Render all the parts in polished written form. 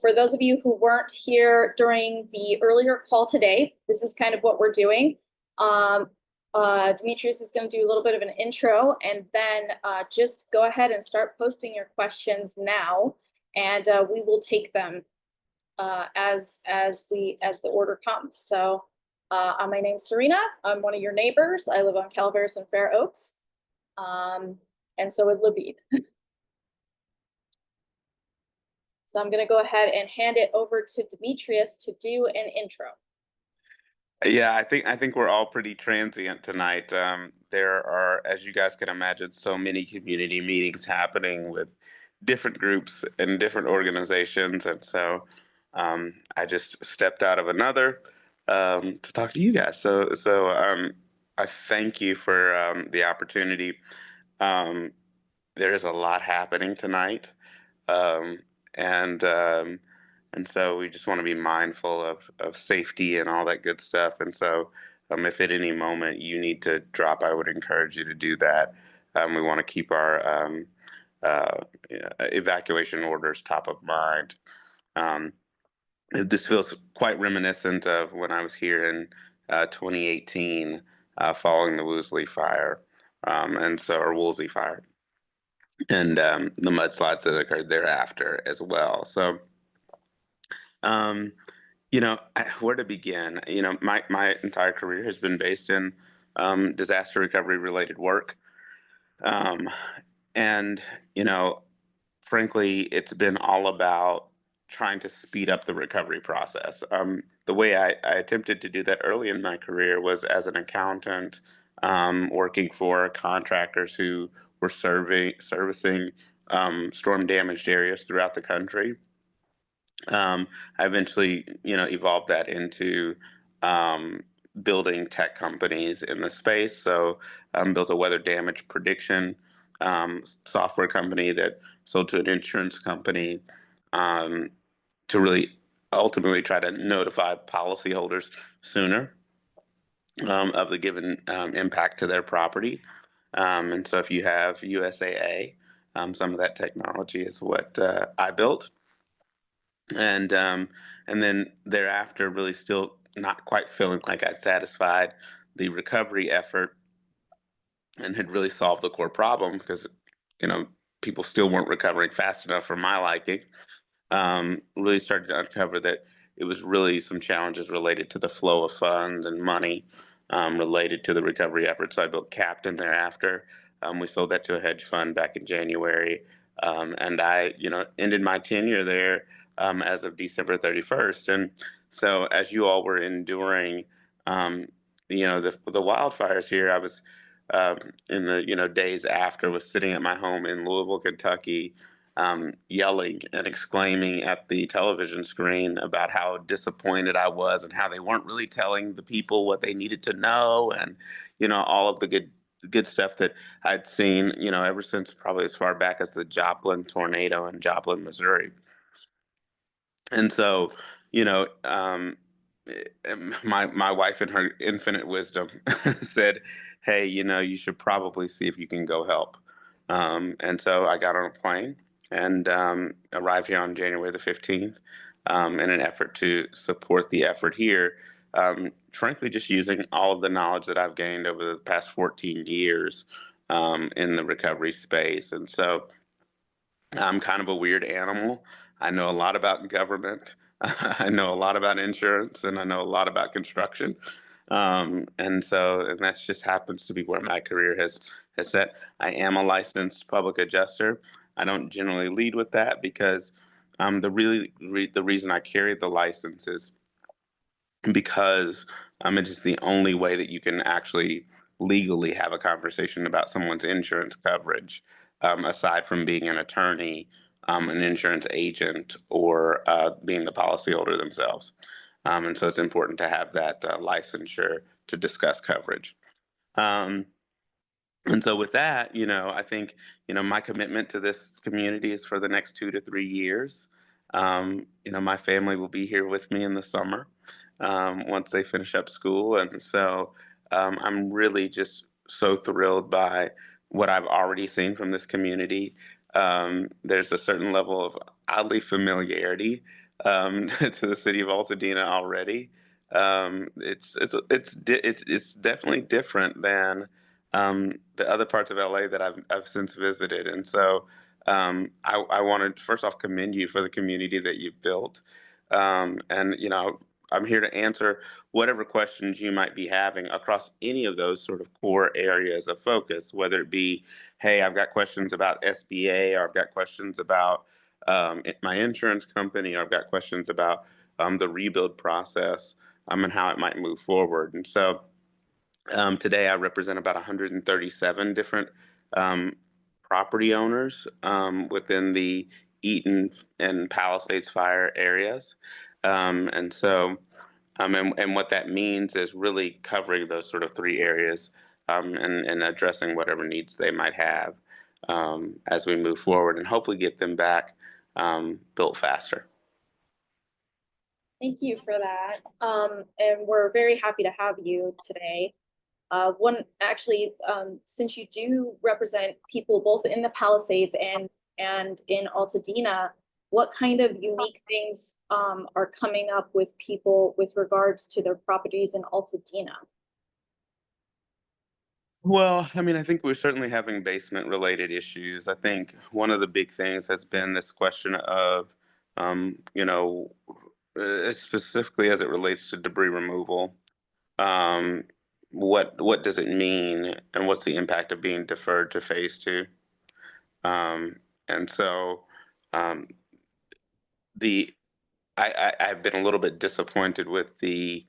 For those of you who weren't here during the earlier call today, this is kind of what we're doing. Um, Demetrius is going to do a little bit of an intro, and then just go ahead and start posting your questions now, and we will take them as the order comes. So, my name's Serena. I'm one of your neighbors. I live on Calaveras and Fair Oaks, and so is Labid. So I'm going to go ahead and hand it over to Demetrius to do an intro. Yeah, I think we're all pretty transient tonight. There are, as you guys can imagine, so many community meetings happening with different groups and different organizations, and so I just stepped out of another to talk to you guys. So I thank you for the opportunity. Um, there is a lot happening tonight, um, and um, and so we just want to be mindful of safety and all that good stuff. And so, if at any moment you need to drop, I would encourage you to do that. We want to keep our evacuation orders top of mind. Um, this feels quite reminiscent of when I was here in 2018, following the Woolsey fire, or Woolsey fire, and the mudslides that occurred thereafter as well. So, um, where to begin? My entire career has been based in disaster recovery related work, um, and you know, frankly, it's been all about trying to speed up the recovery process. The way I attempted to do that early in my career was as an accountant, working for contractors who were servicing storm damaged areas throughout the country. I eventually, evolved that into um, building tech companies in the space. So, built a weather damage prediction software company that sold to an insurance company, um, to really ultimately try to notify policyholders sooner of the given impact to their property. And so, if you have USAA, some of that technology is what I built, and and then thereafter, really still not quite feeling like I'd satisfied the recovery effort and had really solved the core problem because you know people still weren't recovering fast enough for my liking. Really started to uncover that it was really some challenges related to the flow of funds and money related to the recovery effort. So I built Captain thereafter. We sold that to a hedge fund back in January, and I, ended my tenure there as of December 31st. And so, as you all were enduring, um, the wildfires here, I was in the days after was sitting at my home in Louisville, Kentucky, yelling and exclaiming at the television screen about how disappointed I was and how they weren't really telling the people what they needed to know, and all of the good stuff that I'd seen, ever since probably as far back as the Joplin tornado in Joplin, Missouri. And so, you know, my wife, in her infinite wisdom, said, "Hey, you should probably see if you can go help." And so I got on a plane and arrived here on January the 15th, in an effort to support the effort here. Frankly, just using all of the knowledge that I've gained over the past 14 years in the recovery space. And so I'm kind of a weird animal. I know a lot about government. I know a lot about insurance, and I know a lot about construction. And that just happens to be where my career has set. I am a licensed public adjuster. I don't generally lead with that because the reason I carry the license is because it is the only way that you can actually legally have a conversation about someone's insurance coverage, aside from being an attorney, an insurance agent, or being the policyholder themselves. And so it's important to have that licensure to discuss coverage. Um, and so with that, I think, my commitment to this community is for the next 2 to 3 years. My family will be here with me in the summer, once they finish up school. And so I'm really just so thrilled by what I've already seen from this community. There's a certain level of oddly familiarity to the city of Altadena already. It's definitely different than the other parts of LA that I've since visited, and so I want to first off commend you for the community that you've built, and I'm here to answer whatever questions you might be having across any of those sort of core areas of focus, whether it be, hey, I've got questions about SBA, or I've got questions about my insurance company, or I've got questions about the rebuild process and how it might move forward. And so today I represent about 137 different um, property owners within the Eaton and Palisades fire areas. And so and what that means is really covering those sort of three areas and addressing whatever needs they might have as we move forward and hopefully get them back built faster. Thank you for that. And we're very happy to have you today. Since you do represent people both in the Palisades and in Altadena, what kind of unique things are coming up with people with regards to their properties in Altadena? Well, I mean, I think we're certainly having basement related issues. I think one of the big things has been this question of, um, you know, specifically as it relates to debris removal. Um, what does it mean, and what's the impact of being deferred to phase two? Um, and so um, the I've been a little bit disappointed with the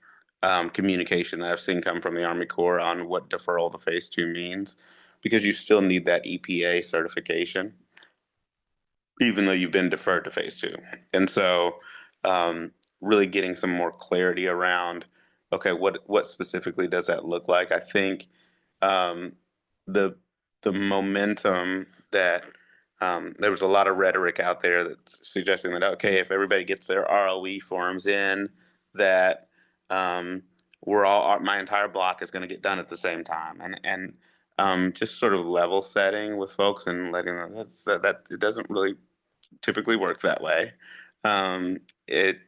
communication that I've seen come from the Army Corps on what deferral to phase two means, because you still need that EPA certification, even though you've been deferred to phase two. And so, really getting some more clarity around, okay, what specifically does that look like? I think um, the the momentum that there was a lot of rhetoric out there that's suggesting that, okay, if everybody gets their ROE forms in, that we're all my entire block is going to get done at the same time, and just sort of level setting with folks and letting them that it doesn't really typically work that way. It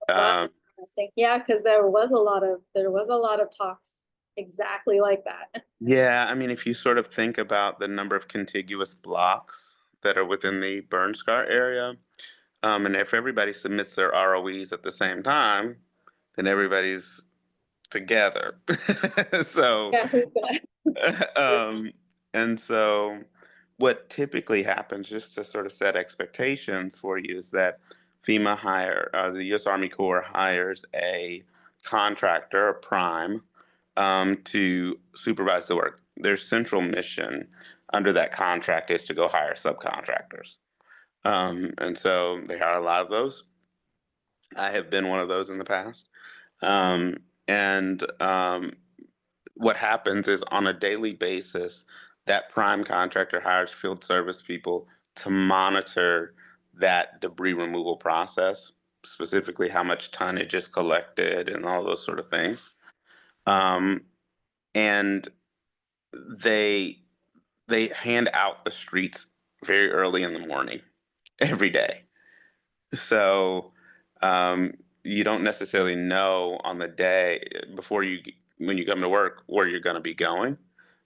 Wow, um, interesting. Yeah, because there was a lot of talks exactly like that. Yeah, I mean, if you sort of think about the number of contiguous blocks that are within the burn scar area, and if everybody submits their ROEs at the same time, then everybody's together. So, Yeah, who's gonna? um, and so what typically happens, just to sort of set expectations for you, is that the U.S. Army Corps hires a contractor, a prime, to supervise the work. Their central mission under that contract is to go hire subcontractors. And so they hire a lot of those. I have been one of those in the past. Um, and what happens is on a daily basis, that prime contractor hires field service people to monitor that debris removal process, specifically how much tonnage is collected and all those sort of things. Um, and they they hand out the streets very early in the morning every day. So um, you don't necessarily know on the day before when you come to work where you're going to be going.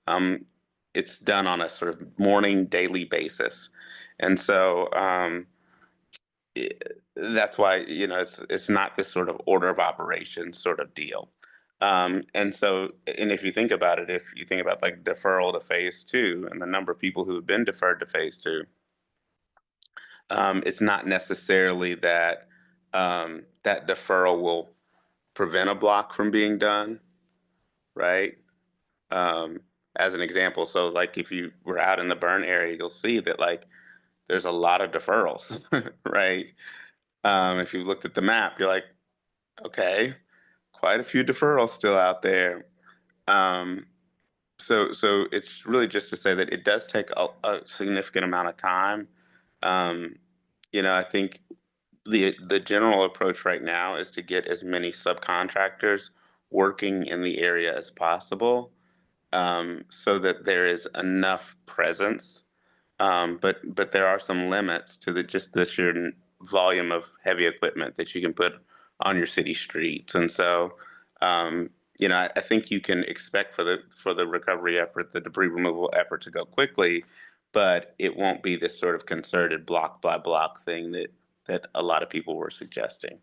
Um, it's done on a sort of morning daily basis, and so that's why it's not this sort of order of operations sort of deal. And if you think about it, if you think about like deferral to phase two and the number of people who have been deferred to phase two, it's not necessarily that that deferral will prevent a block from being done, right? Um, as an example, so like if you were out in the burn area, you'll see that like there's a lot of deferrals, right? If you looked at the map, you're like, okay, quite a few deferrals still out there. Um, so it's really just to say that it does take a significant amount of time. Um, I think the general approach right now is to get as many subcontractors working in the area as possible, so that there is enough presence. But there are some limits to the just the sheer volume of heavy equipment that you can put on your city streets. And so, I think you can expect for the recovery effort, the debris removal effort to go quickly, but it won't be this sort of concerted block by block thing that a lot of people were suggesting.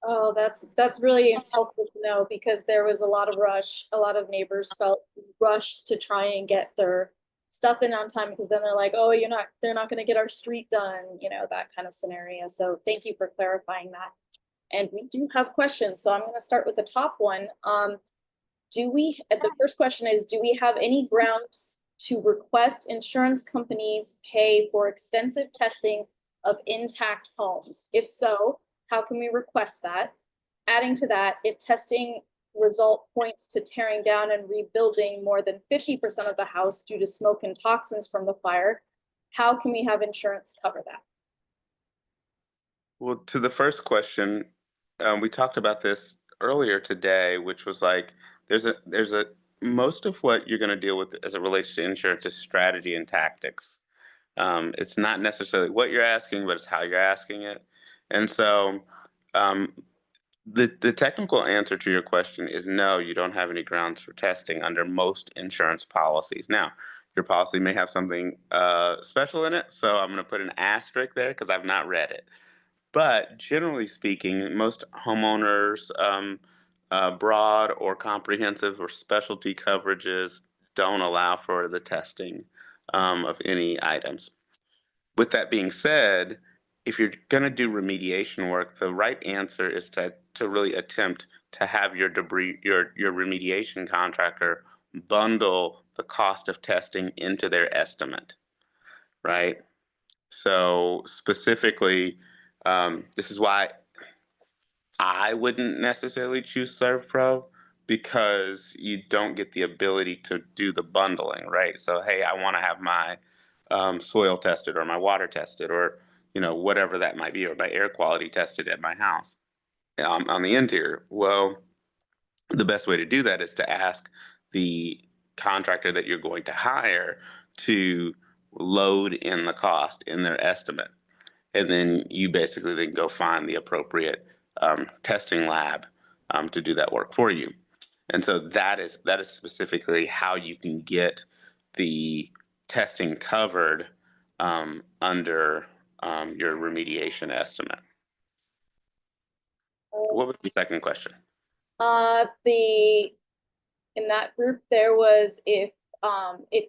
Oh, that's really helpful to know because there was a lot of rush. A lot of neighbors felt rushed to try and get their stuff in on time because then they're like, oh, they're not going to get our street done, that kind of scenario. So thank you for clarifying that. And we do have questions. So I'm going to start with the top one. The first question is, do we have any grounds to request insurance companies pay for extensive testing of intact homes? If so, how can we request that? Adding to that, if testing result points to tearing down and rebuilding more than 50% of the house due to smoke and toxins from the fire, how can we have insurance cover that? Well, to the first question, we talked about this earlier today, which was like there's a most of what you're going to deal with as it relates to insurance is strategy and tactics. It's not necessarily what you're asking, but it's how you're asking it. And so, um, the technical answer to your question is no, you don't have any grounds for testing under most insurance policies. Now, your policy may have something special in it, so I'm going to put an asterisk there because I've not read it. But generally speaking, most homeowners, broad or comprehensive or specialty coverages don't allow for the testing of any items. With that being said, if you're going to do remediation work, the right answer is to really attempt to have your remediation contractor bundle the cost of testing into their estimate, right? So specifically, this is why I wouldn't necessarily choose ServPro because you don't get the ability to do the bundling, right? So, hey, I want to have my soil tested or my water tested or whatever that might be, or my air quality tested at my house on the interior. Well, the best way to do that is to ask the contractor that you're going to hire to load in the cost in their estimate, and then you basically then go find the appropriate testing lab to do that work for you. And so that is specifically how you can get the testing covered under your remediation estimate. What was the second question? The in that group there was if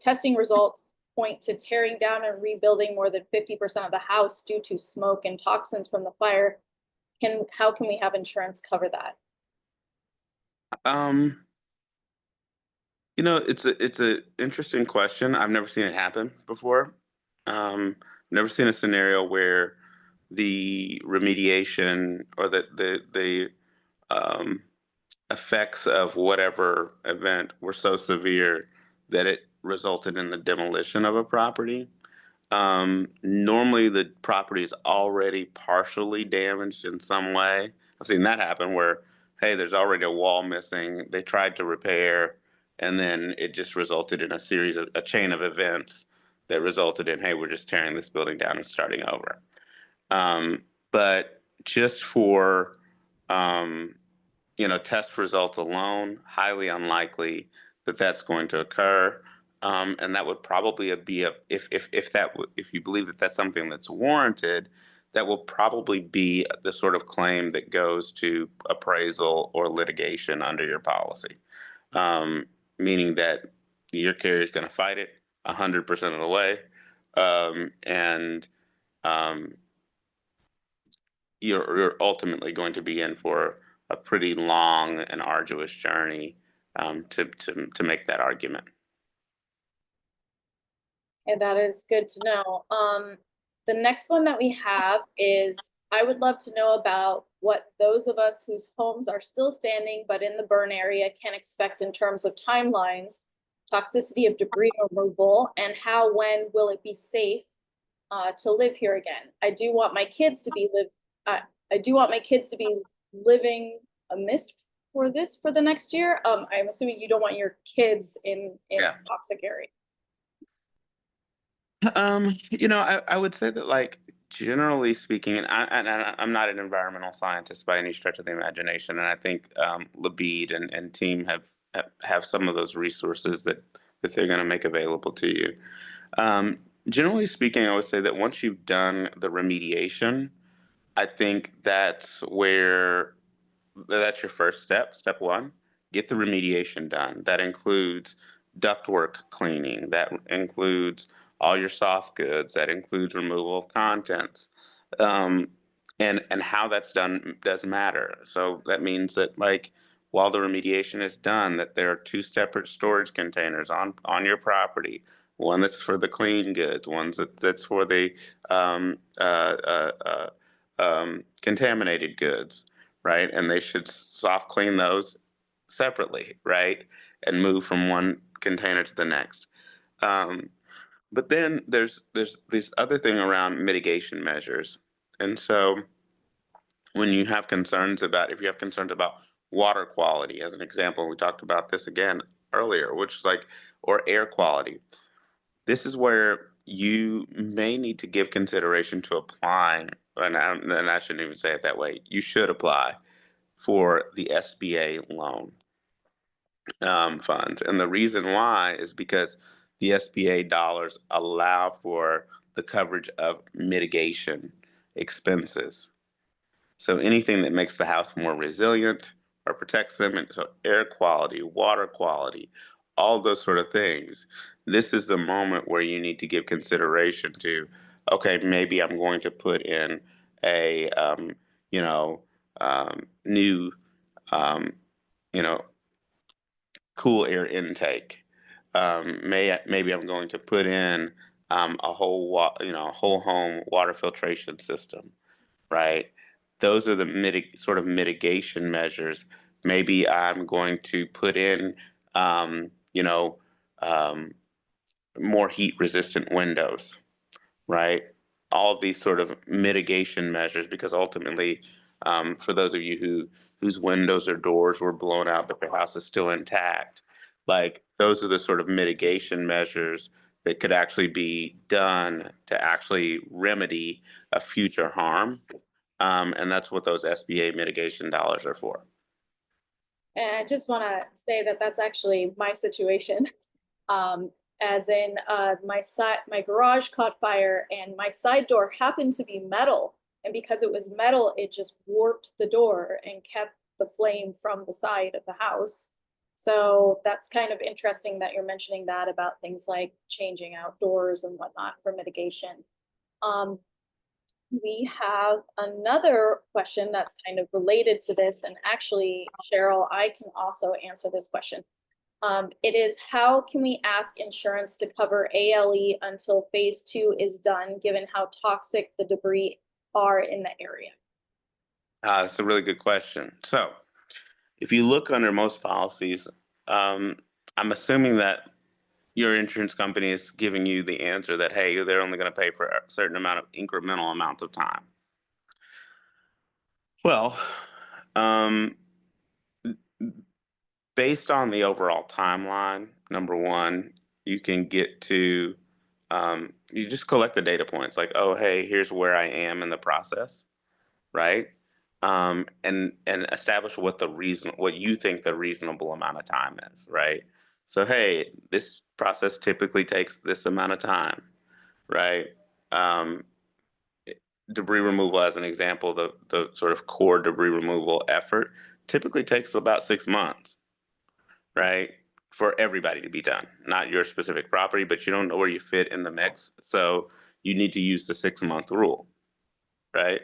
testing results point to tearing down and rebuilding more than 50% of the house due to smoke and toxins from the fire, how can we have insurance cover that? Um, it's a interesting question. I've never seen it happen before. Never seen a scenario where the remediation or the um, effects of whatever event were so severe that it resulted in the demolition of a property. Normally, the property is already partially damaged in some way. I've seen that happen where, hey, there's already a wall missing. They tried to repair, and then it just resulted in a chain of events that resulted in, hey, we're just tearing this building down and starting over. But just for um, test results alone, highly unlikely that that's going to occur. And that would probably be if you believe that that's something that's warranted, that will probably be the sort of claim that goes to appraisal or litigation under your policy, um, meaning that your carrier is going to fight it 100% of the way, and um, you're ultimately going to be in for a pretty long and arduous journey to make that argument. And that is good to know. The next one that we have is I would love to know about what those of us whose homes are still standing but in the burn area can expect in terms of timelines, toxicity of debris removal, and when will it be safe to live here again. I do want my kids to be living amidst for this for the next year. I'm assuming you don't want your kids in Yeah. toxic area. I would say that, like, Generally speaking, I'm not an environmental scientist by any stretch of the imagination, and I think Labide and team have some of those resources that they're going to make available to you. Um, Generally speaking, I would say that once you've done the remediation, I think that's your first step. Step one, get the remediation done. That includes ductwork cleaning. That includes all your soft goods. That includes removal of contents. Um, and how that's done does matter. So that means that, like, while the remediation is done, that there are two separate storage containers on your property. One that's for the clean goods. That's for the um, uh, uh, contaminated goods, right? And they should soft clean those separately, right? And move from one container to the next. Um, but then there's this other thing around mitigation measures. And so when you have concerns about, if you have concerns about water quality, as an example, we talked about this again earlier, which is like, or air quality. This is where you may need to give consideration to applying, and I shouldn't even say it that way. You should apply for the SBA loan funds. And the reason why is because the SBA dollars allow for the coverage of mitigation expenses. So anything that makes the house more resilient or protects them, and so air quality, water quality, all those sort of things. This is the moment where you need to give consideration to, okay, maybe I'm going to put in a, you know, new, um, you know, cool air intake. Maybe I'm going to put in a whole home water filtration system, right? Those are the sort of mitigation measures. Maybe I'm going to put in, um, you know, um, more heat resistant windows, right? All of these sort of mitigation measures, because ultimately, for those of you whose windows or doors were blown out, but their house is still intact, like those are the sort of mitigation measures that could actually be done to actually remedy a future harm. And that's what those SBA mitigation dollars are for. And I just want to say that that's actually my situation. Um, as in, my garage caught fire, and my side door happened to be metal. And because it was metal, it just warped the door and kept the flame from the side of the house. So that's kind of interesting that you're mentioning that about things like changing out doors and whatnot for mitigation. Um, we have another question that's kind of related to this, and actually, Cheryl, I can also answer this question. It is, how can we ask insurance to cover ALE until phase 2 is done, given how toxic the debris are in the area? That's a really good question. So, if you look under most policies, um, I'm assuming that your insurance company is giving you the answer that, hey, they're only going to pay for a certain amount of incremental amounts of time. Well, um, based on the overall timeline, number one, you can get to, you just collect the data points like, oh, hey, here's where I am in the process, right? And establish what you think the reasonable amount of time is, right? So, hey, this process typically takes this amount of time, right? Um, Debris removal, as an example, the sort of core debris removal effort typically takes about 6 months, right? For everybody to be done, not your specific property, but you don't know where you fit in the mix. So you need to use the 6 month rule, right?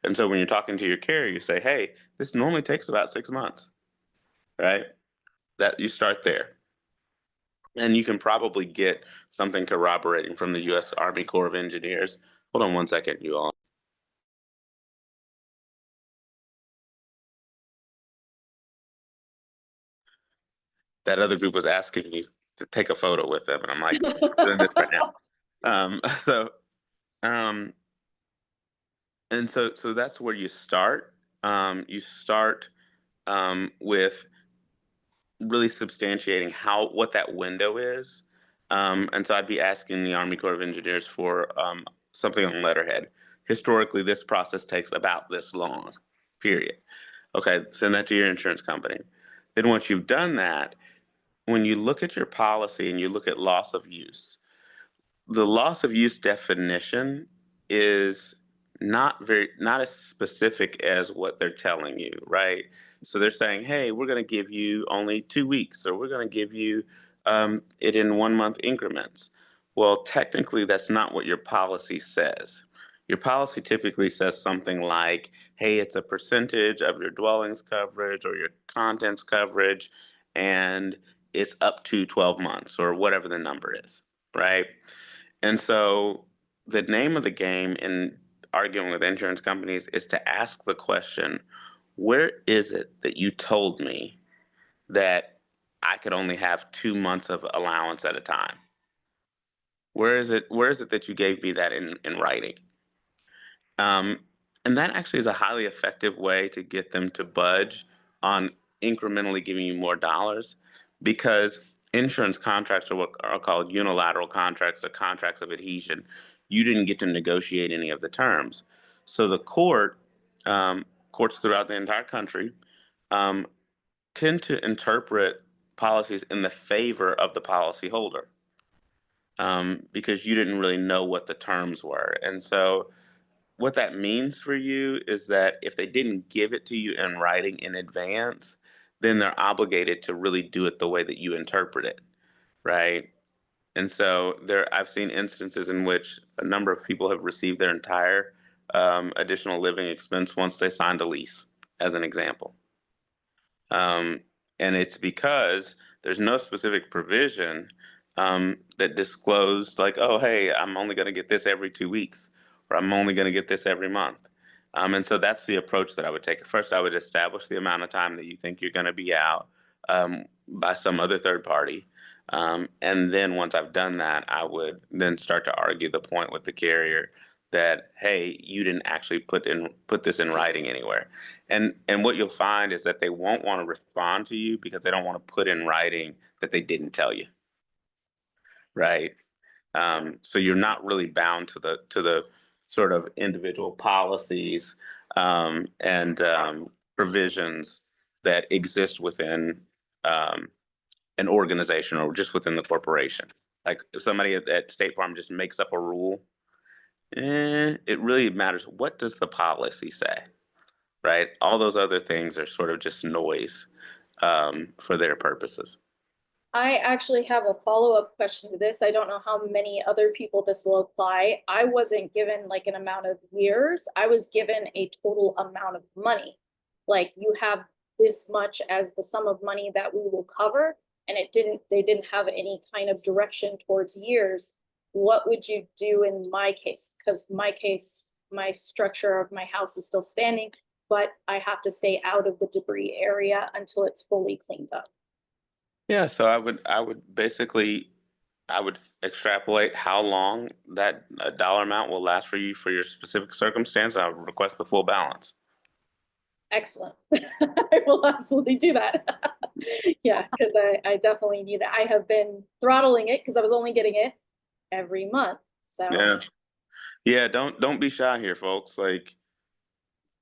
And so when you're talking to your carrier, you say, hey, this normally takes about 6 months, right? That you start there. And you can probably get something corroborating from the US Army Corps of Engineers. Hold on one second, you all. That other group was asking me to take a photo with them, and I'm like, I'm doing this right now. So, um, and so that's where you start. You start with really substantiating what that window is. And so I'd be asking the Army Corps of Engineers for something on letterhead. historically, this process takes about this long, period. Okay, send that to your insurance company. Then once you've done that, when you look at your policy and you look at loss of use, the loss of use definition is not as specific as what they're telling you, right? So they're saying, hey, we're going to give you only 2 weeks, or we're going to give you it in 1 month increments. Well, technically, that's not what your policy says. Your policy typically says something like, hey, it's a percentage of your dwellings coverage or your contents coverage, and it's up to 12 months or whatever the number is, right? And so the name of the game in arguing with insurance companies is to ask the question, where is it that you told me that I could only have 2 months of allowance at a time? Where is it that you gave me that in writing? Um, and that actually is a highly effective way to get them to budge on incrementally giving you more dollars, because insurance contracts are what are called unilateral contracts or contracts of adhesion. You didn't get to negotiate any of the terms. So the courts throughout the entire country um, tend to interpret policies in the favor of the policyholder, because you didn't really know what the terms were. And so what that means for you is that if they didn't give it to you in writing in advance, then they're obligated to really do it the way that you interpret it, right? And so I've seen instances in which a number of people have received their entire additional living expense once they signed a lease, as an example. Um, and it's because there's no specific provision that disclosed, like, oh, hey, I'm only going to get this every 2 weeks, or I'm only going to get this every month. And so that's the approach that I would take. First, I would establish the amount of time that you think you're going to be out by some other third party. And then once I've done that, I would then start to argue the point with the carrier that, hey, you didn't actually put this in writing anywhere. And what you'll find is that they won't want to respond to you because they don't want to put in writing that they didn't tell you, right? So you're not really bound to the sort of individual policies and provisions that exist within um, an organization or just within the corporation. Like if somebody at State Farm just makes up a rule, it really matters. What does the policy say, right? All those other things are sort of just noise for their purposes. I actually have a follow-up question to this. I don't know how many other people this will apply. I wasn't given like an amount of years. I was given a total amount of money. Like you have this much as the sum of money that we will cover, and they didn't have any kind of direction towards years. What would you do in my case? Because my case, my structure of my house is still standing, but I have to stay out of the debris area until it's fully cleaned up. Yeah, so I would extrapolate how long that dollar amount will last for you for your specific circumstance. I would request the full balance. Excellent. I will absolutely do that. Yeah, because I definitely need that. I have been throttling it because I was only getting it every month. So Yeah. Yeah, don't be shy here, folks. Like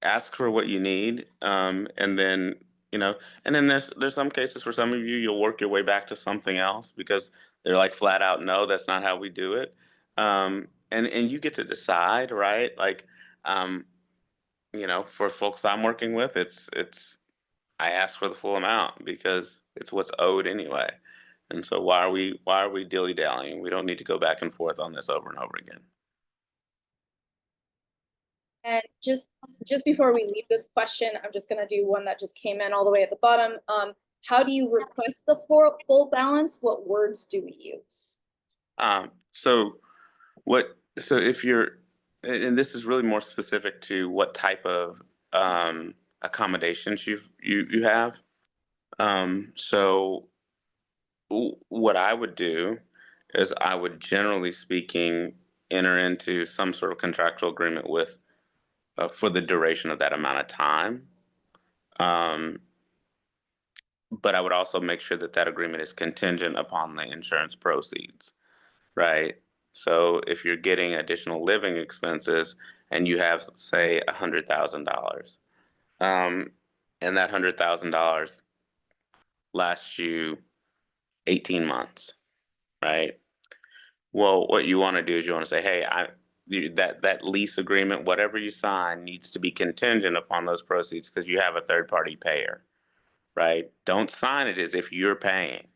ask for what you need, and then and then there's some cases for some of you you'll work your way back to something else because they're like flat out no, that's not how we do it. And you get to decide, right? Like, um, for folks I'm working with, it's I ask for the full amount because it's what's owed anyway. And so why are we dilly dallying? We don't need to go back and forth on this over and over again. and just before we leave this question, I'm just gonna do one that just came in all the way at the bottom. How do you request the full balance? What words do we use? So so if you're, and this is really more specific to what type of accommodations you have. So what I would do is I would, generally speaking, enter into some sort of contractual agreement with for the duration of that amount of time. Um, but I would also make sure that that agreement is contingent upon the insurance proceeds, right? So if you're getting additional living expenses and you have, say, $100,000, and that $100,000 lasts you 18 months, right? Well, what you want to do is you want to say, hey, that lease agreement, whatever you sign, needs to be contingent upon those proceeds because you have a third party payer, right? Don't sign it as if you're paying.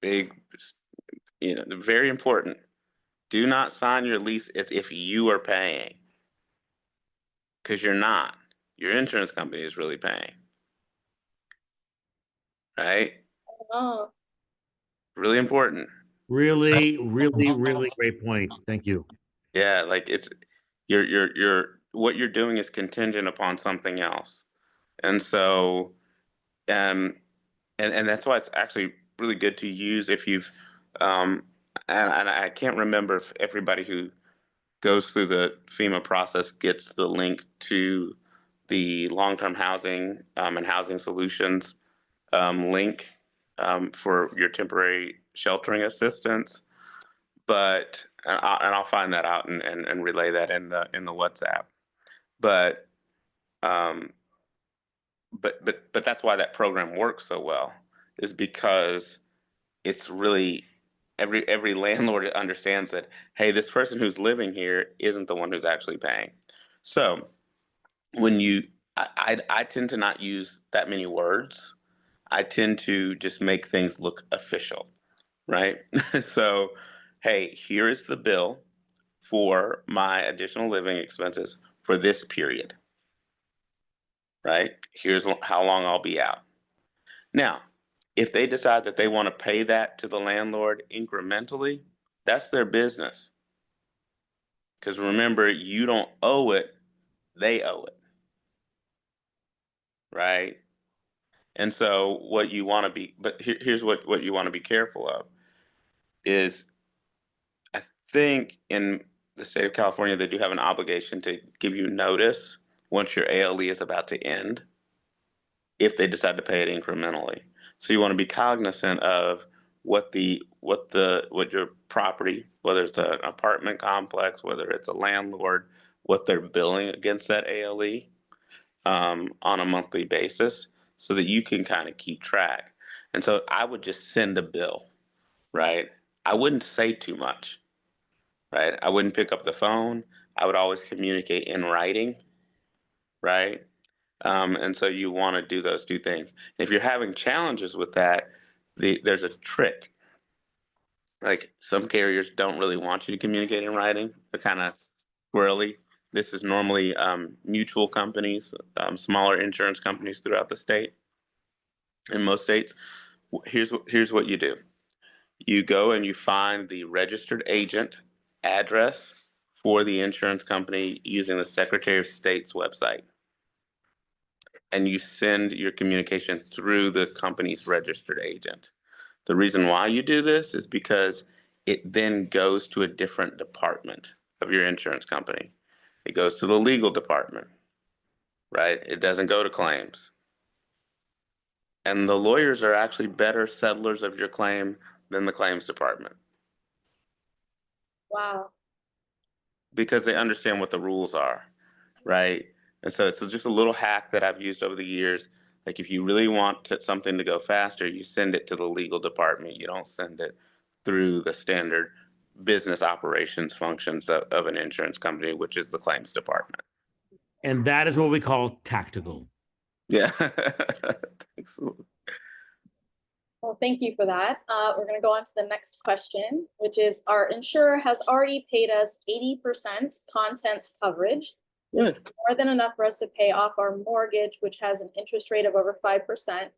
Big, very important. Do not sign your lease as if you are paying, because you're not. Your insurance company is really paying, right? Oh, Really important. Really, really, really great points. Thank you. Yeah, like you're what you're doing is contingent upon something else. And so and that's why it's actually really good to use if you've um and I can't remember if everybody who goes through the FEMA process gets the link to the long-term housing and housing solutions link for your temporary sheltering assistance. But I'll find that out and relay that in the WhatsApp. But um, but that's why that program works so well, is because it's really every landlord understands that, hey, this person who's living here isn't the one who's actually paying. So when I tend to not use that many words. I tend to just make things look official, right? So, hey, here is the bill for my additional living expenses for this period, right? Here's how long I'll be out. Now, if they decide that they want to pay that to the landlord incrementally, that's their business. Because remember, you don't owe it, they owe it, right? And so what you want to be, but here's what you want to be careful of is, I think in the state of California, they do have an obligation to give you notice once your ALE is about to end if they decide to pay it incrementally. So you want to be cognizant of what your property, whether it's an apartment complex, whether it's a landlord, what they're billing against that ALE on a monthly basis, so that you can kind of keep track. And so I would just send a bill, right? I wouldn't say too much, right? I wouldn't pick up the phone. I would always communicate in writing, right? And so you want to do those two things. If you're having challenges with that, there's a trick. Like, some carriers don't really want you to communicate in writing. They're kind of squirrely. This is normally mutual companies, smaller insurance companies throughout the state. In most states, here's what you do. You go and you find the registered agent address for the insurance company using the Secretary of State's website. And you send your communication through the company's registered agent. The reason why you do this is because it then goes to a different department of your insurance company. It goes to the legal department, right? It doesn't go to claims. And the lawyers are actually better settlers of your claim than the claims department, wow. because they understand what the rules are, right? And so it's just a little hack that I've used over the years. Like, if you really want something to go faster, you send it to the legal department. You don't send it through the standard business operations functions of an insurance company, which is the claims department. And that is what we call tactical. Yeah. Thanks. Well, thank you for that. We're going to go on to the next question, which is, our insurer has already paid us 80% contents coverage. This is Good. more than enough for us to pay off our mortgage, which has an interest rate of over 5%.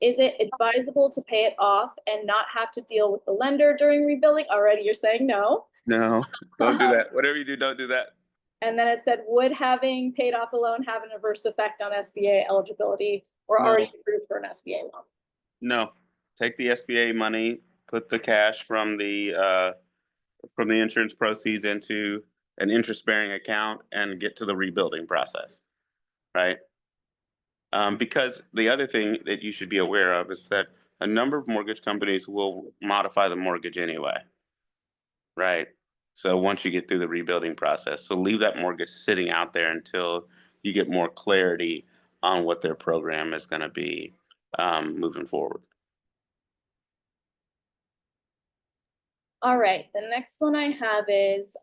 Is it advisable to pay it off and not have to deal with the lender during rebuilding? Already you're saying no. No, don't do that. Whatever you do, don't do that. And then it said, would having paid off a loan have an adverse effect on SBA eligibility, or No. already approved for an SBA loan? No. Take the SBA money, put the cash from the insurance proceeds into an interest-bearing account, and get to the rebuilding process, right? Because the other thing that you should be aware of is that a number of mortgage companies will modify the mortgage anyway, right? So once you get through the rebuilding process, so leave that mortgage sitting out there until you get more clarity on what their program is going to be moving forward. All right, the next one I have is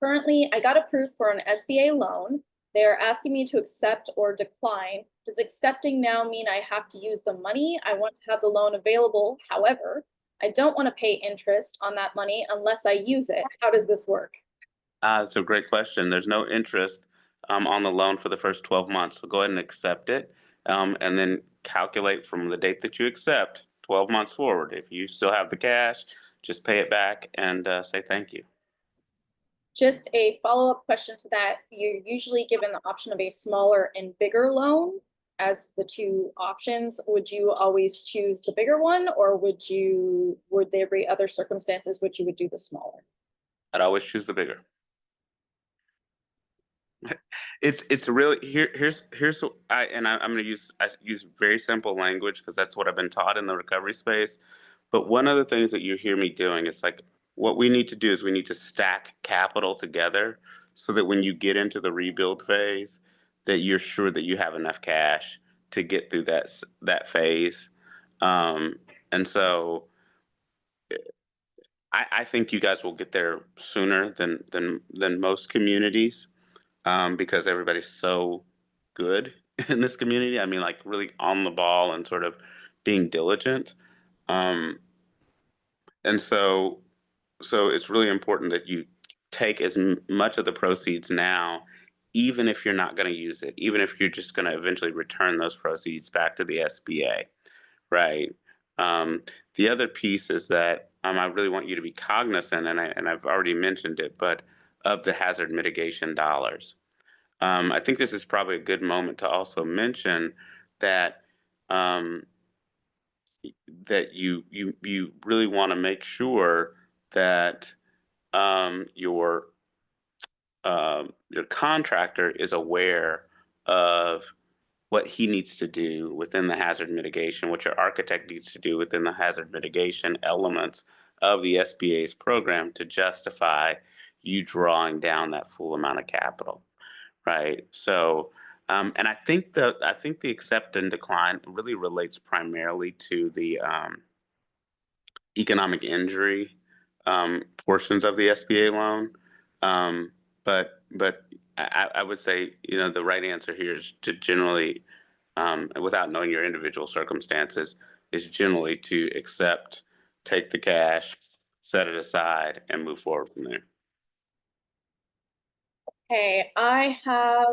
currently I got approved for an SBA loan. They're asking me to accept or decline. Does accepting now mean I have to use the money? I want to have the loan available. However, I don't want to pay interest on that money unless I use it. How does this work? That's a great question. There's no interest on the loan for the first 12 months. So go ahead and accept it, and then calculate from the date that you accept 12 months forward. If you still have the cash, just pay it back and say thank you. Just a follow-up question to that. You're usually given the option of a smaller and bigger loan as the two options. Would you always choose the bigger one, or would there be other circumstances which you would do the smaller? I'd always choose the bigger. It's really here's what I'm going to use very simple language because that's what I've been taught in the recovery space. But one of the things that you hear me doing is like what we need to do is we need to stack capital together so that when you get into the rebuild phase, that you're sure that you have enough cash to get through that phase. And so I think you guys will get there sooner than most communities because everybody's so good in this community. I mean, like really on the ball and sort of being diligent. Um, and so it's really important that you take as much of the proceeds now, even if you're not going to use it, even if you're just going to eventually return those proceeds back to the SBA, right? Um, the other piece is that I really want you to be cognizant, and I've already mentioned it, but of the hazard mitigation dollars. I think this is probably a good moment to also mention that um, that you really want to make sure that your contractor is aware of what he needs to do within the hazard mitigation, what your architect needs to do within the hazard mitigation elements of the SBA's program to justify you drawing down that full amount of capital. Right. So, and I think the accept and decline really relates primarily to the economic injury portions of the SBA loan. But I would say the right answer here is to generally, and without knowing your individual circumstances, is generally to accept, take the cash, set it aside, and move forward from there. Okay, I have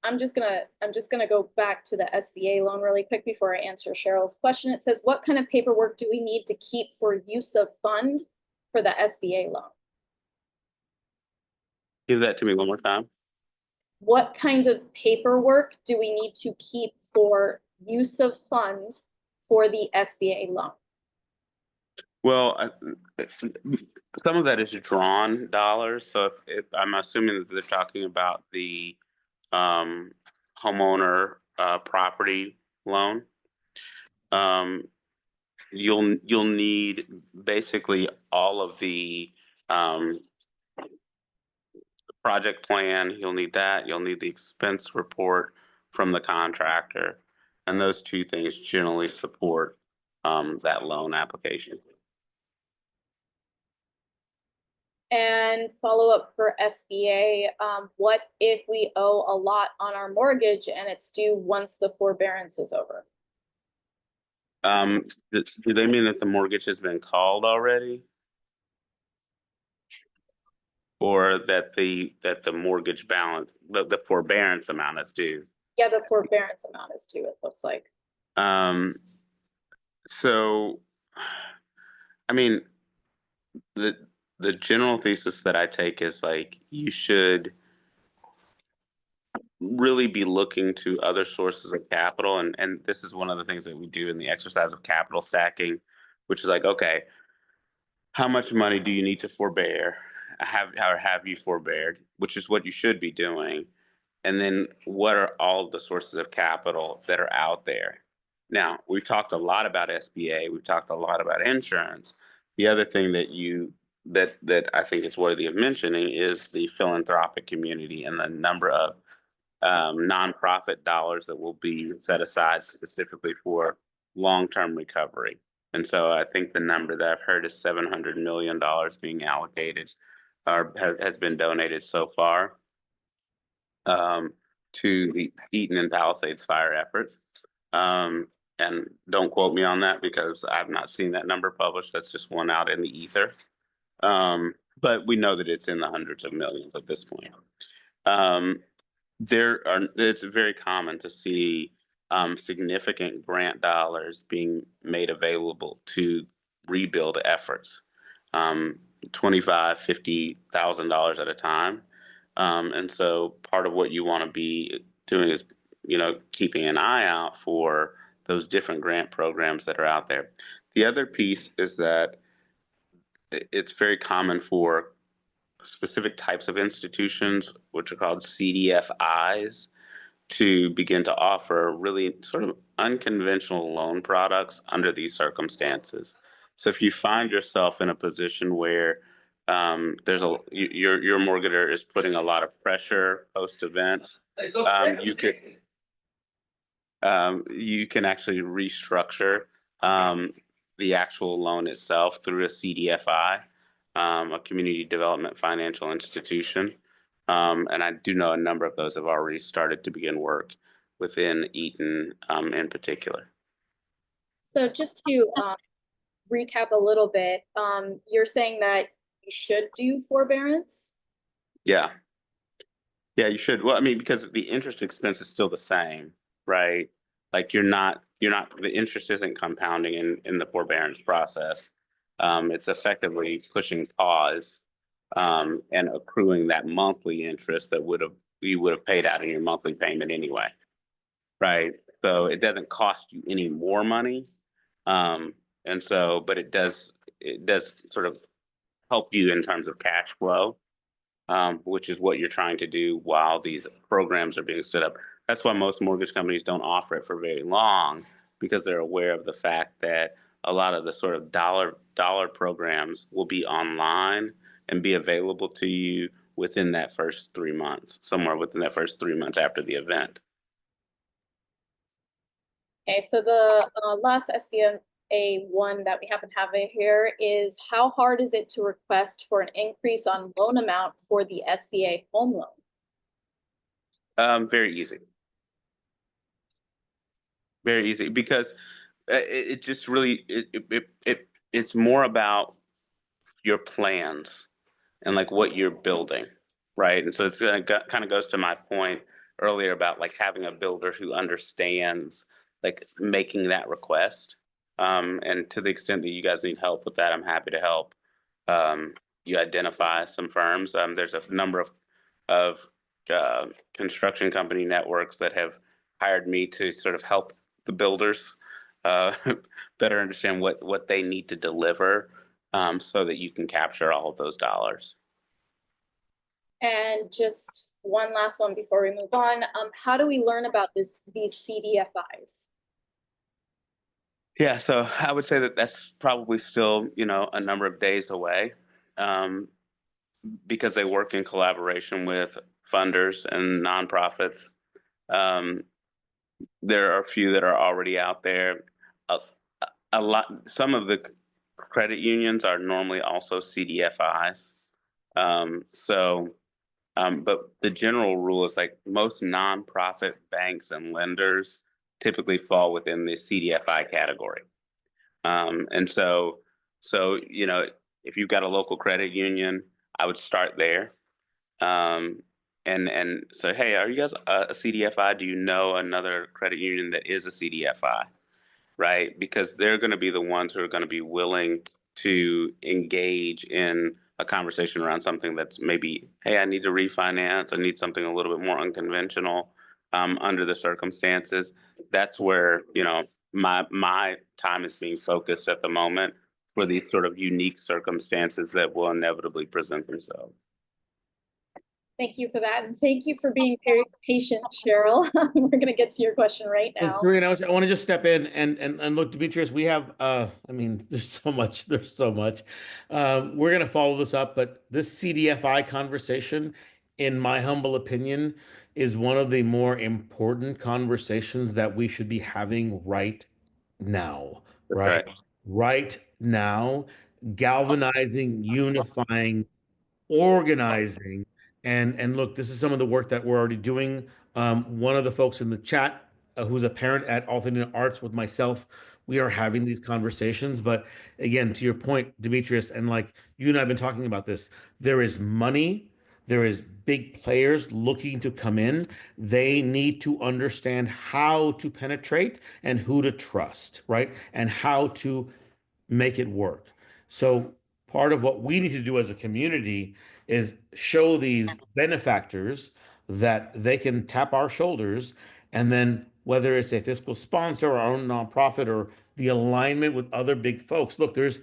I'm just gonna go back to the SBA loan really quick before I answer Cheryl's question. It says, what kind of paperwork do we need to keep for use of fund for the SBA loan? Give that to me one more time. What kind of paperwork do we need to keep for use of fund for the SBA loan? Well, some of that is drawn dollars. So if I'm assuming that they're talking about the um, homeowner property loan, um, you'll need basically all of the project plan. You'll need that. You'll need the expense report from the contractor, and those two things generally support that loan application. And follow up for SBA, what if we owe a lot on our mortgage and it's due once the forbearance is over? Do they mean that the mortgage has been called already? Or that the mortgage balance, the forbearance amount is due? Yeah, the forbearance amount is due, it looks like. Um, so, I mean, the general thesis that I take is like you should really be looking to other sources of capital, and this is one of the things that we do in the exercise of capital stacking, which is like, okay, how much money do you need to forbear? Have you forbeared? Which is what you should be doing. And then what are all of the sources of capital that are out there? Now, we've talked a lot about SBA. We've talked a lot about insurance. The other thing that I think is worthy of mentioning is the philanthropic community and the number of nonprofit dollars that will be set aside specifically for long-term recovery. And so I think the number that I've heard is $700 million being allocated or has been donated so far to the Eaton and Palisades fire efforts. And don't quote me on that because I've not seen that number published. That's just one out in the ether. But we know that it's in the hundreds of millions at this point. It's very common to see significant grant dollars being made available to rebuild efforts, $25,000, $50,000 at a time. And so part of what you want to be doing is, keeping an eye out for those different grant programs that are out there. The other piece is that it's very common for specific types of institutions, which are called CDFIs, to begin to offer really sort of unconventional loan products under these circumstances. So if you find yourself in a position where your mortgager is putting a lot of pressure post-event, you can actually restructure the actual loan itself through a CDFI, a community development financial institution. And I do know a number of those have already started to begin work within Eaton in particular. So just to recap a little bit, you're saying that you should do forbearance? Yeah. Yeah, you should. Well, I mean, because the interest expense is still the same, right? Like the interest isn't compounding in the forbearance process. It's effectively pushing pause and accruing that monthly interest that you would have paid out in your monthly payment anyway, right? So it doesn't cost you any more money, but it does sort of help you in terms of cash flow, which is what you're trying to do while these programs are being stood up. That's why most mortgage companies don't offer it for very long, because they're aware of the fact that a lot of the sort of dollar programs will be online and be available to you within that first 3 months, somewhere within that first 3 months after the event. Okay, so the last SBA one that we happen to have in here is, how hard is it to request for an increase on loan amount for the SBA home loan? Very easy. Very easy, because it just really it's more about your plans and like what you're building, right? And so it's kind of goes to my point earlier about like having a builder who understands like making that request. And to the extent that you guys need help with that, I'm happy to help you identify some firms. There's a number of construction company networks that have hired me to sort of help the builders better understand what they need to deliver, so that you can capture all of those dollars. And just one last one before we move on. How do we learn about these CDFIs? Yeah, so I would say that that's probably still, a number of days away, because they work in collaboration with funders and nonprofits. There are a few that are already out there. Some of the credit unions are normally also CDFIs. But the general rule is like most nonprofit banks and lenders typically fall within the CDFI category. And so, if you've got a local credit union, I would start there. And say, hey, are you guys a CDFI? Do you know another credit union that is a CDFI? Right? Because they're going to be the ones who are going to be willing to engage in a conversation around something that's maybe, hey, I need to refinance. I need something a little bit more unconventional under the circumstances. That's where, my time is being focused at the moment for these sort of unique circumstances that will inevitably present themselves. Thank you for that. And thank you for being very patient, Cheryl. We're going to get to your question right And now. Serena, I want to just step in and look, Demetrius, we have I mean, there's so much, there's so much. We're gonna follow this up, but this CDFI conversation, in my humble opinion, is one of the more important conversations that we should be having right now, That's right? right. Right now, galvanizing, unifying, organizing, and look, this is some of the work that we're already doing. One of the folks in the chat, who's a parent at Altadena Arts with myself, we are having these conversations. But again, to your point, Demetrius, and like you and I have been talking about this, there is money, there is big players looking to come in. They need to understand how to penetrate and who to trust, right? And how to make it work. So part of what we need to do as a community is show these benefactors that they can tap our shoulders, and then whether it's a fiscal sponsor or our own nonprofit or the alignment with other big folks. Look, there's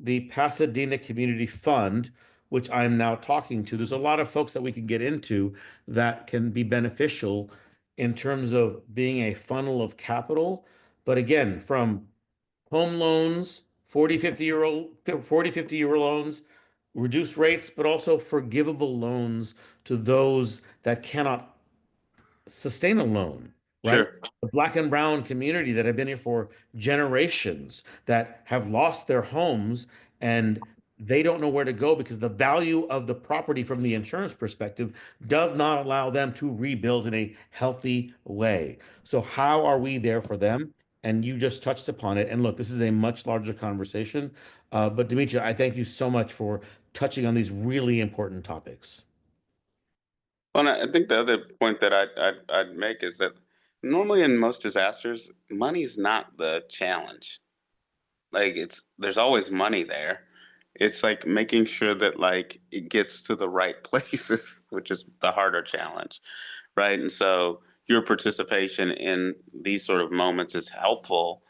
the Pasadena Community Fund, which I'm now talking to. There's a lot of folks that we can get into that can be beneficial in terms of being a funnel of capital. But again, from home loans, 40, 50 year loans, reduced rates, but also forgivable loans to those that cannot sustain a loan, right? Sure. The black and brown community that have been here for generations that have lost their homes and they don't know where to go because the value of the property from the insurance perspective does not allow them to rebuild in a healthy way. So, how are we there for them? And you just touched upon it. And look, this is a much larger conversation. But Demetria, I thank you so much for touching on these really important topics. Well, and I think the other point that I'd make is that normally in most disasters, money's not the challenge. Like there's always money there. It's like making sure that like it gets to the right places, which is the harder challenge, right? And so your participation in these sort of moments is helpful,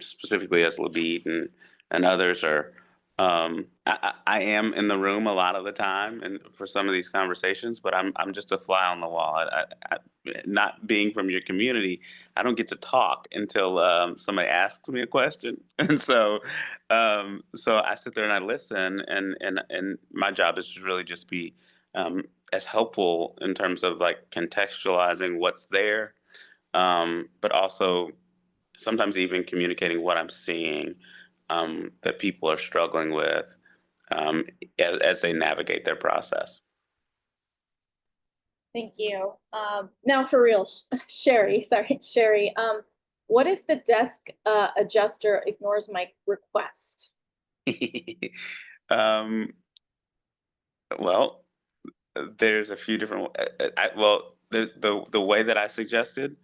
specifically as Labid and others are. I am in the room a lot of the time, and for some of these conversations, but I'm just a fly on the wall. Not being from your community, I don't get to talk until somebody asks me a question, and so I sit there and I listen, and my job is to really just be as helpful in terms of like contextualizing what's there, but also sometimes even communicating what I'm seeing that people are struggling with um, as they navigate their process. Thank you. Now for real, Sherry, sorry, Sherry. What if the desk adjuster ignores my request? um, well, there's a few different. The way that I suggested,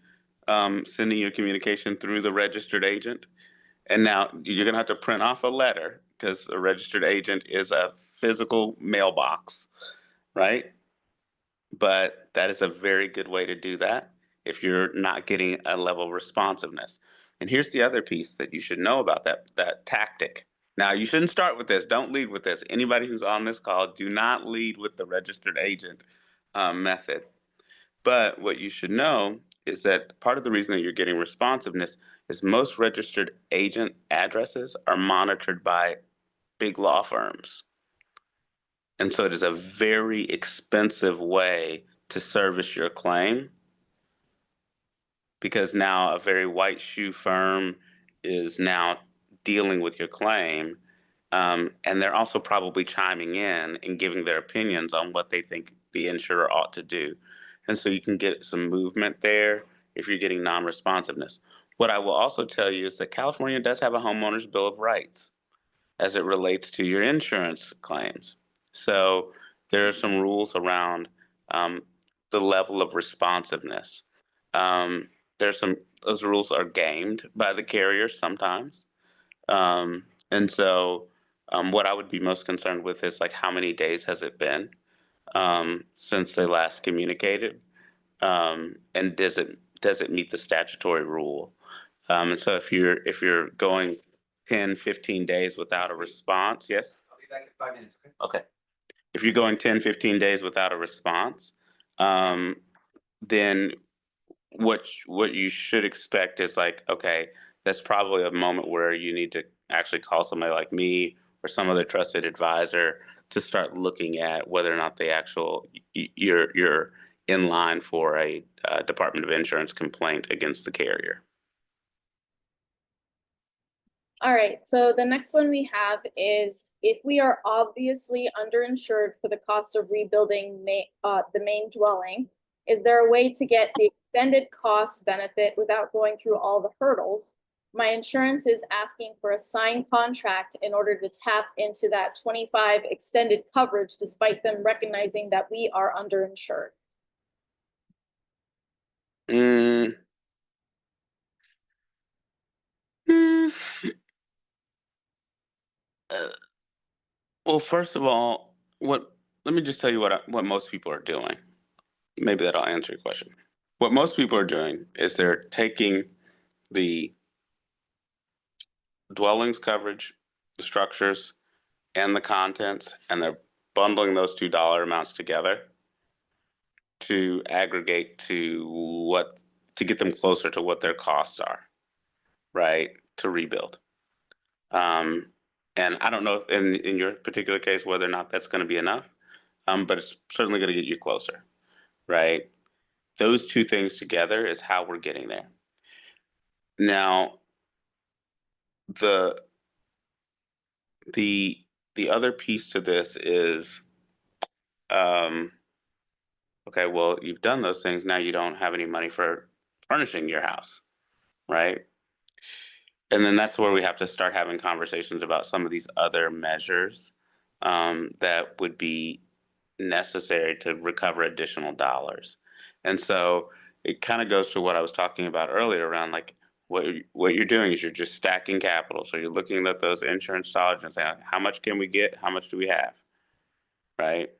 sending your communication through the registered agent, and now you're gonna have to print off a letter because a registered agent is a physical mailbox, right? But that is a very good way to do that if you're not getting a level of responsiveness. And here's the other piece that you should know about that tactic. Now, you shouldn't start with this. Don't lead with this. Anybody who's on this call, do not lead with the registered agent method. But what you should know is that part of the reason that you're getting responsiveness is most registered agent addresses are monitored by big law firms. And so it is a very expensive way to service your claim because now a very white shoe firm is now dealing with your claim. And they're also probably chiming in and giving their opinions on what they think the insurer ought to do. And so you can get some movement there if you're getting non responsiveness. What I will also tell you is that California does have a homeowner's bill of rights as it relates to your insurance claims. So there are some rules around um, the level of responsiveness. Um, there's some those rules are gamed by the carriers sometimes, and so what I would be most concerned with is like how many days has it been since they last communicated, and does it meet the statutory rule? And so if you're going 10, 15 days without a response, yes? I'll be back in 5 minutes, okay? Okay. if you're going 10, 15 days without a response, then what you should expect is like, okay, that's probably a moment where you need to actually call somebody like me or some other trusted advisor to start looking at whether or not they you're in line for a Department of Insurance complaint against the carrier. All right, so the next one we have is if we are obviously underinsured for the cost of rebuilding the main dwelling, is there a way to get the extended cost benefit without going through all the hurdles? My insurance is asking for a signed contract in order to tap into that 25 extended coverage, despite them recognizing that we are underinsured. Mm. Mm. Well, first of all, let me just tell you what most people are doing. Maybe that'll answer your question. What most people are doing is they're taking the dwellings coverage, the structures, and the contents, and they're bundling those two dollar amounts together to aggregate to get them closer to what their costs are, right? To rebuild. And I don't know if in your particular case whether or not that's going to be enough, but it's certainly going to get you closer, right? Those two things together is how we're getting there. Now, the the the other piece to this is, okay, well, you've done those things. Now you don't have any money for furnishing your house, right? And then that's where we have to start having conversations about some of these other measures that would be necessary to recover additional dollars. And so it kind of goes to what I was talking about earlier around like what you're doing is you're just stacking capital. So you're looking at those insurance dollars and saying, how much can we get? How much do we have? Right?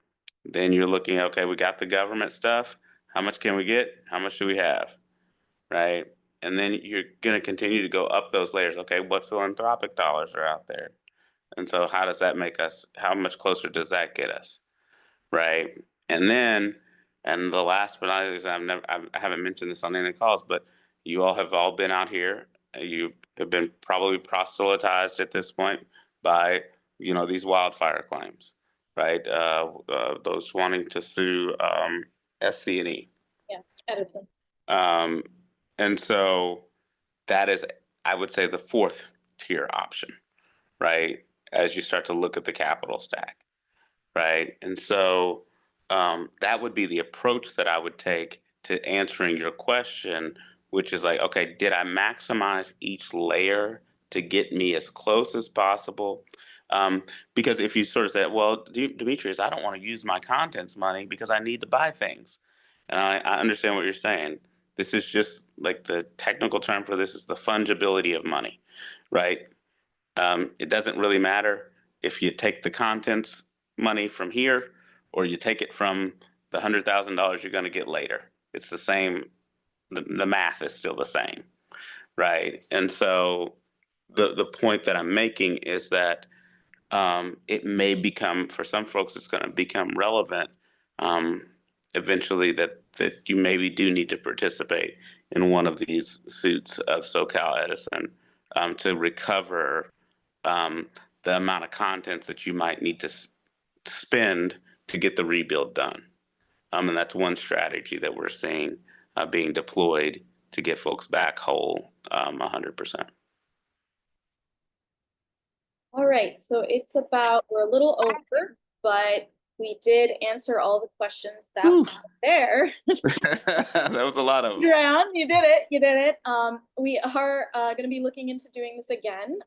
Then you're looking at, okay, we got the government stuff. How much can we get? How much do we have? Right? And then you're going to continue to go up those layers. Okay, what philanthropic dollars are out there? And so how does that make us, how much closer does that get us? Right? And then, and the last but not least, I haven't mentioned this on any of the calls, but you all have all been out here. You have been probably proselytized at this point by, these wildfire claims, right? Those wanting to sue SC&E. Yeah, Edison. And so that is, I would say, the fourth tier option, right? As you start to look at the capital stack, right? And so that would be the approach that I would take to answering your question, which is like, okay, did I maximize each layer to get me as close as possible? Because if you sort of say, well, Demetrius, I don't want to use my contents money because I need to buy things. And I understand what you're saying. This is just like the technical term for this is the fungibility of money, right? It doesn't really matter if you take the contents money from here or you take it from the $100,000 you're going to get later. It's the same. The math is still the same, right? And so the point that I'm making is that it may become, for some folks, it's going to become relevant eventually that you maybe do need to participate in one of these suits of SoCal Edison to recover the amount of contents that you might need to spend to get the rebuild done. And that's one strategy that we're seeing being deployed to get folks back whole 100%. All right, so we're a little over, but we did answer all the questions that were there. That was a lot of them. Drown, you did it. We are going to be looking into doing this again.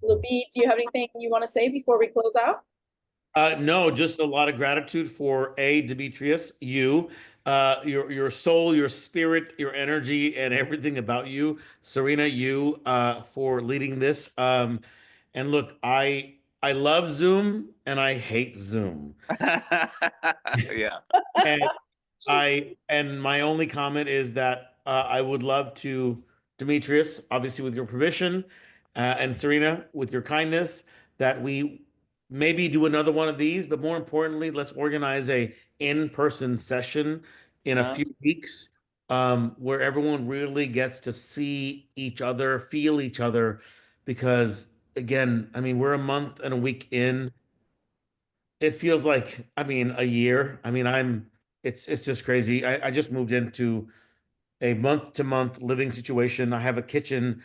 Libby, do you have anything you want to say before we close out? No, just a lot of gratitude for Demetrius, your soul, your spirit, your energy, and everything about you. Serena, you for leading this. And look, I love Zoom and I hate Zoom. Yeah. And my only comment is that I would love to, Demetrius, obviously with your permission, and Serena, with your kindness, that we maybe do another one of these, but more importantly, let's organize a in-person session in a few weeks, where everyone really gets to see each other, feel each other, because again, I mean, we're a month and a week in. It feels like, I mean, a year. I mean, it's just crazy. I just moved into a month-to-month living situation. I have a kitchen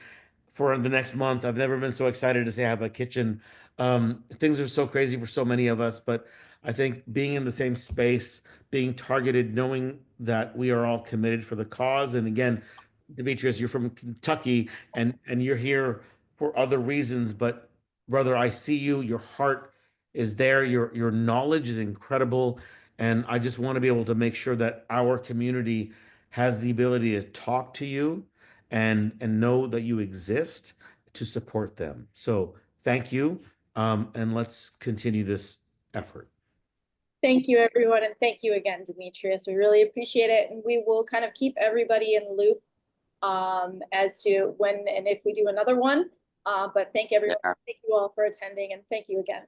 for the next month. I've never been so excited to say I have a kitchen. Things are so crazy for so many of us, but I think being in the same space, being targeted, knowing that we are all committed for the cause. And again, Demetrius, you're from Kentucky and you're here for other reasons, but brother, I see you. Your heart is there. Your knowledge is incredible, and I just want to be able to make sure that our community has the ability to talk to you and know that you exist to support them. So thank you, and let's continue this effort. Thank you, everyone, and thank you again, Demetrius. We really appreciate it, and we will kind of keep everybody in the loop as to when and if we do another one. But thank everyone. Yeah. Thank you all for attending, and thank you again.